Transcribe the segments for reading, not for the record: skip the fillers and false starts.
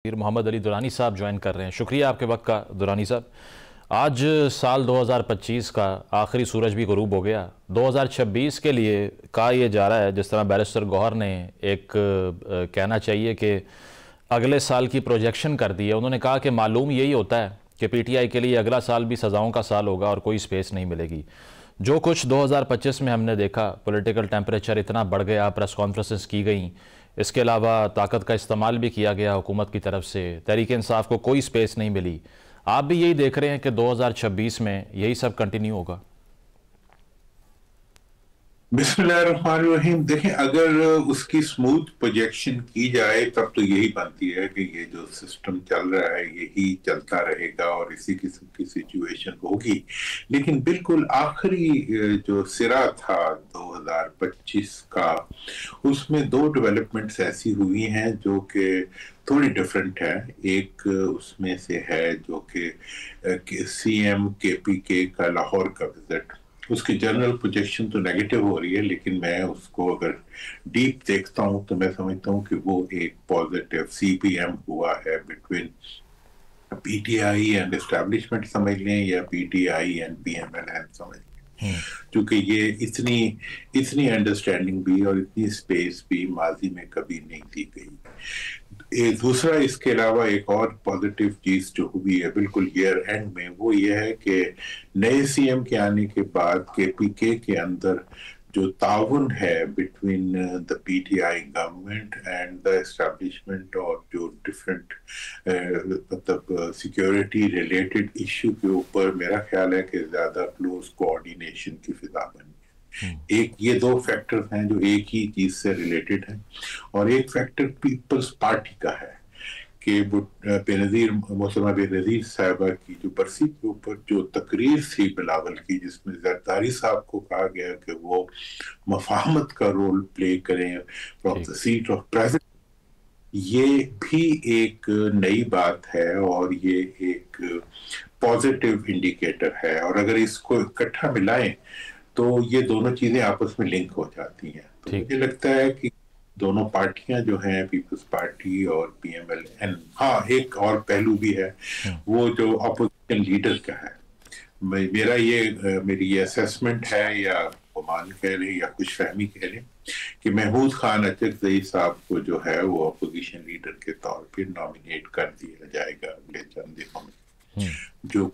پیر محمد علی درانی صاحب جوائن کر رہے ہیں. شکریہ آپ کے وقت کا درانی صاحب. آج سال 2025 کا آخری سورج بھی غروب ہو گیا. 2026 کے لیے کہا یہ جا رہا ہے، جس طرح بیرسٹر گوہر نے ایک کہنا چاہیے کہ اگلے سال کی پروجیکشن کر دی ہے. انہوں نے کہا کہ معلوم یہی ہوتا ہے کہ پی ٹی آئی کے لیے اگلا سال بھی سزاؤں کا سال ہوگا اور کوئی سپیس نہیں ملے گی. جو کچھ 2025 میں ہم نے دیکھا، پولیٹیکل ٹیمپریچر اتنا بڑھ گیا، پریس کانفرنسز کی گئیں، اس کے علاوہ طاقت کا استعمال بھی کیا گیا حکومت کی طرف سے، تحریک انصاف کو کوئی سپیس نہیں ملی. آپ بھی یہی دیکھ رہے ہیں کہ 2026 میں یہی سب کنٹینیو ہوگا؟ بسم اللہ الرحمن الرحیم. دیکھیں، اگر اس کی سموتھ پروجیکشن کی جائے تب تو یہی بنتی ہے کہ یہ جو سسٹم چل رہا ہے یہی چلتا رہے گا اور اسی قسم کی سچویشن ہوگی. لیکن بالکل آخری جو سرا تھا 2025 کا، اس میں دو ڈیولپمنٹس ایسی ہوئی ہیں جو کہ تھوڑی ڈیفرنٹ ہے. ایک اس میں سے ہے جو کہ سی ایم کے پی کے کا لاہور کا وزٹ. اس کی جنرل پروجیکشن تو نیگیٹو ہو رہی ہے، لیکن میں اس کو اگر ڈیپ دیکھتا ہوں تو میں سمجھتا ہوں کہ وہ ایک پازیٹیو سی پی ایم ہوا ہے between P T I and establishment سمجھ لیں، یا P T I and P M L N سمجھ لیں. کیونکہ یہ اتنی انڈرسٹینڈنگ بھی اور اتنی سپیس بھی ماضی میں کبھی نہیں دی گئی. دوسرا، اس کے علاوہ ایک اور پازیٹیو چیز جو ہوئی ہے بالکل ایئر اینڈ میں، وہ یہ ہے کہ نئے سی ایم کے آنے کے بعد کے پی کے اندر جو تعاون ہے between the P T I government and the establishment, اور جو ڈفرینٹ مطلب سیکیورٹی ریلیٹڈ ایشو کے اوپر میرا خیال ہے کہ زیادہ کلوز کوآرڈینیشن کی فضا بنی. ایک یہ دو فیکٹر ہیں جو ایک ہی چیز سے ریلیٹڈ ہیں. اور ایک فیکٹر پیپلز پارٹی کا ہے کہ محترمہ بے نظیر صاحبہ کی جو برسی کے اوپر جو تقریر تھی بلاول کی، جس میں زرداری صاحب کو کہا گیا کہ وہ مفاہمت کا رول پلے کریں from the seat of president, یہ بھی ایک نئی بات ہے اور یہ ایک پازیٹیو انڈیکیٹر ہے. اور اگر اس کو اکٹھا ملائیں تو یہ دونوں چیزیں آپس میں لنک ہو جاتی ہیں. تو مجھے لگتا ہے کہ دونوں پارٹیاں جو ہیں، پیپلز پارٹی اور پی ایم ایل این، ہاں ایک اور پہلو بھی ہے وہ جو اپوزیشن لیڈر کا ہے. میری یہ اسیسمنٹ ہے، یا گمان کہہ لیں یا خوش فہمی کہہ لیں، کہ محمود خان اچکزئی صاحب کو جو ہے وہ اپوزیشن لیڈر کے طور پہ نامینیٹ کر دیا جائے گا اگلے چند دنوں میں. جو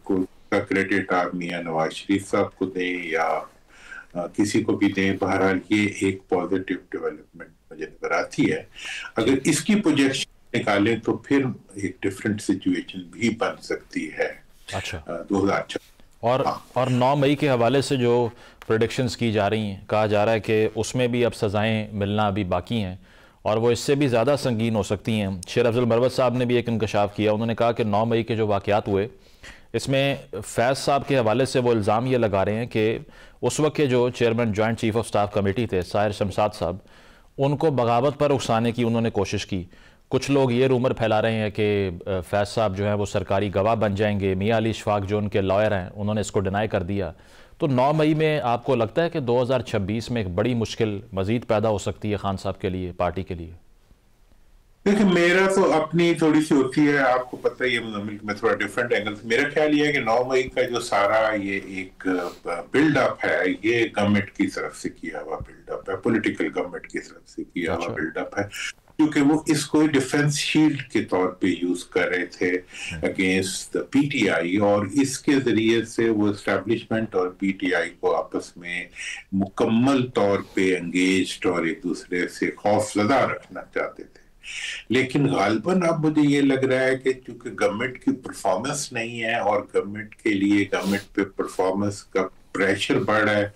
کریڈٹ آپ میاں نواز شریف صاحب کو دیں یا کسی کو بھی دیں، بہرحال یہ ایک پازیٹیو ڈیولپمنٹ مجھے نظر آتی ہے. اگر اس کی پروجیکشن نکالیں تو پھر ایک ڈیفرنٹ سچویشن بھی بن سکتی ہے. اچھا، 2026 اور 9 مئی کے حوالے سے جو پریڈکشنز کی جا رہی ہیں، کہا جا رہا ہے کہ اس میں بھی اب سزائیں ملنا ابھی باقی ہیں اور وہ اس سے بھی زیادہ سنگین ہو سکتی ہیں. شیر افضل مروت صاحب نے بھی ایک انکشاف کیا. انہوں نے کہا کہ 9 مئی کے جو واقعات ہوئے، اس میں فیض صاحب کے حوالے سے وہ الزام یہ لگا رہے ہیں کہ اس وقت کے جو chairman joint chief of staff committee تھے ساحر شمشاد صاحب، ان کو بغاوت پر اکسانے کی انہوں نے کوشش کی. کچھ لوگ یہ رومر پھیلا رہے ہیں کہ فیض صاحب جو ہیں وہ سرکاری گواہ بن جائیں گے. میاں علی اشفاق جو ان کے لائر ہیں، انہوں نے اس کو ڈینائی کر دیا. تو 9 مئی میں آپ کو لگتا ہے کہ 2026 میں ایک بڑی مشکل مزید پیدا ہو سکتی ہے خان صاحب کے لیے، پارٹی کے لیے؟ دیکھیں، میرا تو اپنی تھوڑی سی ہوتی ہے، آپ کو پتہ ہی ہے، میں تھوڑا ڈیفرنٹ اینگل سے میرا خیال یہ ہے کہ 9 مئی کا جو سارا یہ ایک بلڈ اپ ہے، یہ گورنمنٹ کی طرف سے کیا ہوا بلڈ اپ ہے، پولیٹیکل گورنمنٹ کی طرف سے کیا ہوا بلڈ اپ ہے، کیونکہ وہ اس کو ڈیفنس شیلڈ کے طور پہ یوز کر رہے تھے اگینسٹ پی ٹی آئی، اور اس کے ذریعے سے وہ اسٹیبلشمنٹ اور پی ٹی آئی کو آپس میں مکمل طور پہ انگیجڈ اور ایک دوسرے سے خوف زدہ رکھنا چاہتے تھے. لیکن غالباً اب مجھے یہ لگ رہا ہے کہ چونکہ گورنمنٹ کی پرفارمنس نہیں ہے اور گورنمنٹ کے لیے گورنمنٹ پہ پرفارمنس کا پریشر بڑھ رہا ہے،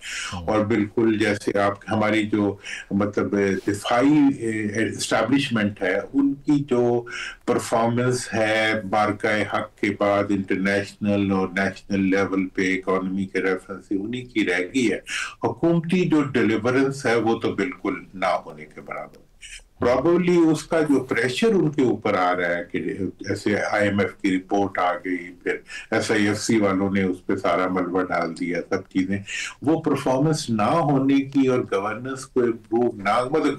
اور بالکل جیسے آپ ہماری جو مطلب دفاعی اسٹیبلشمنٹ ہے، ان کی جو پرفارمنس ہے بارگاہ حق کے بعد انٹرنیشنل اور نیشنل لیول پہ اکانومی کے ریفرنس سے انہی کی رہ گئی ہے. حکومتی جو ڈیلیورنس ہے وہ تو بالکل نہ ہونے کے برابر ہے. پرابیبلی اس کا جو پریشر ان کے اوپر آ رہا ہے کہ ایسے آئی ایم ایف کی رپورٹ آ گئی، پھر ایس آئی ایف سی والوں نے اس پہ سارا ملبہ ڈال دیا، سب چیزیں، وہ پرفارمنس نہ ہونے کی اور گورننس کو امپروو نہ، مطلب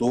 2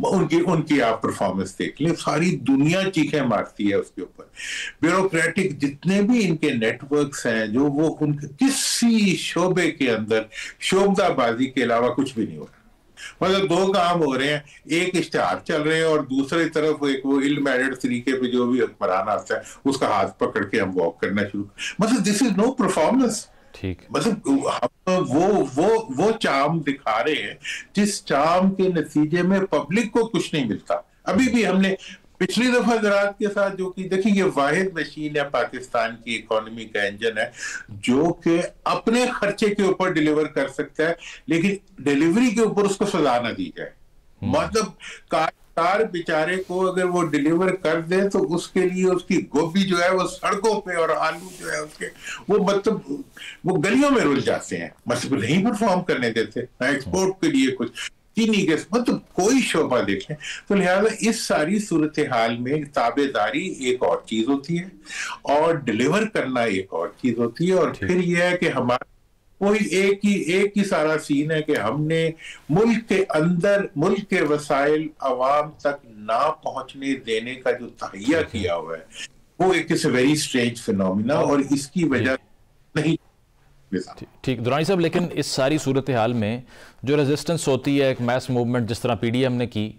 ان کی آپ پرفارمنس دیکھ لیں، ساری دنیا چیخیں مارتی ہے اس کے اوپر. بیوروکریٹک جتنے بھی ان کے نیٹ ورکس ہیں جو وہ ان کے کسی شعبے کے اندر شعبدہ بازی کے علاوہ کچھ بھی نہیں ہو رہا. مطلب دو کام ہو رہے ہیں، ایک اشتہار چل رہے ہیں اور دوسری طرف ایک وہ ill mannered طریقے پہ جو بھی حکمران آتا ہے اس کا ہاتھ پکڑ کے ہم واک کرنا شروع. مطلب دس از نو پرفارمنس. مطلب وہ چام دکھا رہے ہیں جس چام کے نتیجے میں پبلک کو کچھ نہیں ملتا. ابھی بھی ہم نے پچھلی دفعہ زراعت کے ساتھ جو کی، دیکھیں یہ واحد مشین ہے پاکستان کی اکانومی کا انجن ہے جو کہ اپنے خرچے کے اوپر ڈیلیور کر سکتا ہے، لیکن ڈیلیوری کے اوپر اس کو سزا نہ دی جائے. مطلب کار بیچارے کو اگر وہ ڈیلیور کر دے تو اس کے لیے اس کی گوبھی جو ہے وہ سڑکوں پہ اور آلو جو ہے اس کے وہ مطلب وہ گلیوں میں رل جاتے ہیں، مطلب نہیں پرفارم کرنے دیتے نہ ایکسپورٹ کے لیے کچھ چینی کے مطلب کوئی شعبہ دیکھیں. تو لہذا اس ساری صورتحال میں تابع داری ایک اور چیز ہوتی ہے اور ڈیلیور کرنا ایک اور چیز ہوتی ہے. اور پھر یہ ہے کہ ہمارا کوئی ایک ہی سارا سین ہے کہ ہم نے ملک کے اندر ملک کے وسائل عوام تک نہ پہنچنے دینے کا جو تہیہ کیا ہوا ہے وہ ایک ویری اسٹرینج فینومینا، اور اس کی وجہ نہیں. ٹھیک درانی صاحب، لیکن اس ساری صورتحال میں جو ریزسٹنس ہوتی ہے، ایک میس موومنٹ جس طرح پی ڈی ایم نے کی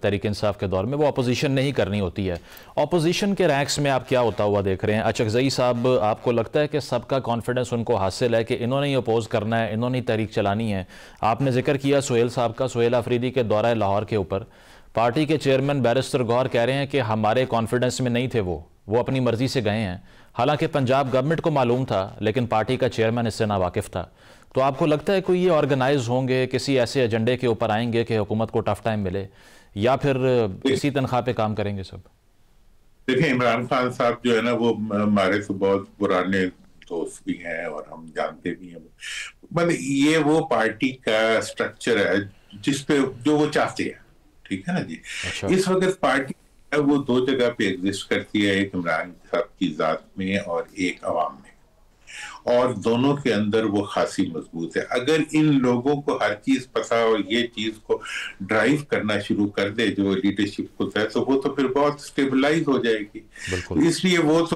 تحریک انصاف کے دور میں، وہ اپوزیشن نہیں کرنی ہوتی ہے. اپوزیشن کے رینکس میں آپ کیا ہوتا ہوا دیکھ رہے ہیں؟ اچکزئی صاحب، آپ کو لگتا ہے کہ سب کا کانفیڈنس ان کو حاصل ہے کہ انہوں نے ہی اپوز کرنا ہے، انہوں نے ہی تحریک چلانی ہے؟ آپ نے ذکر کیا سہیل صاحب کا، سہیل آفریدی کے دورہ لاہور کے اوپر پارٹی کے چیئرمین بیرسٹر گوہر کہہ رہے ہیں کہ ہمارے کانفیڈنس میں نہیں تھے، وہ اپنی مرضی سے گئے ہیں. حالانکہ پنجاب گورنمنٹ کو معلوم تھا لیکن پارٹی کا چیئرمین اس سے ناواقف تھا. تو آپ کو لگتا ہے کوئی یہ آرگنائز ہوں گے، کسی ایسے ایجنڈے کے اوپر آئیں گے کہ حکومت کو ٹف ٹائم ملے، یا پھر اسی تنخواہ پہ کام کریں گے سب؟ دیکھیں عمران خان صاحب جو ہے نا وہ ہمارے سے بہت پرانے دوست بھی ہیں اور ہم جانتے بھی ہیں. مطلب یہ وہ پارٹی کا سٹرکچر ہے جس پہ جو وہ چاہتے ہیں، ٹھیک ہے نا جی. اس وقت پارٹی وہ دو جگہ پہ ایگزسٹ کرتی ہے، ایک عمران صاحب کی ذات میں اور ایک عوام میں، اور دونوں کے اندر وہ خاصی مضبوط ہے. اگر ان لوگوں کو ہر چیز پتہ اور یہ چیز کو ڈرائیو کرنا شروع کر دے جو لیڈرشپ کو ہے، تو وہ تو پھر بہت سٹیبلائز ہو جائے گی. اس لیے وہ تو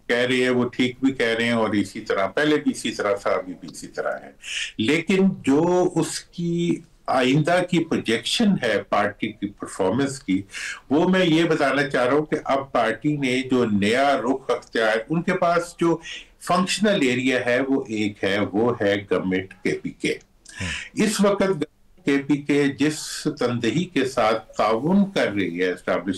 کہہ رہے ہیں، وہ ٹھیک بھی کہہ رہے ہیں، اور اسی طرح پہلے بھی اسی طرح تھا، ابھی بھی اسی طرح ہے. لیکن جو اس کی آئندہ کی پروجیکشن ہے پارٹی کی پرفارمنس کی، وہ میں یہ بتانا چاہ رہا ہوں کہ اب پارٹی نے جو نیا رخ اختیار، ان کے پاس جو فنکشنل ایریا ہے وہ ایک ہے، وہ ہے گورنمنٹ کے پی کے. اس وقت کے پی کے جس تندہی کے ساتھ تعاون کر رہی ہے اسٹیبلش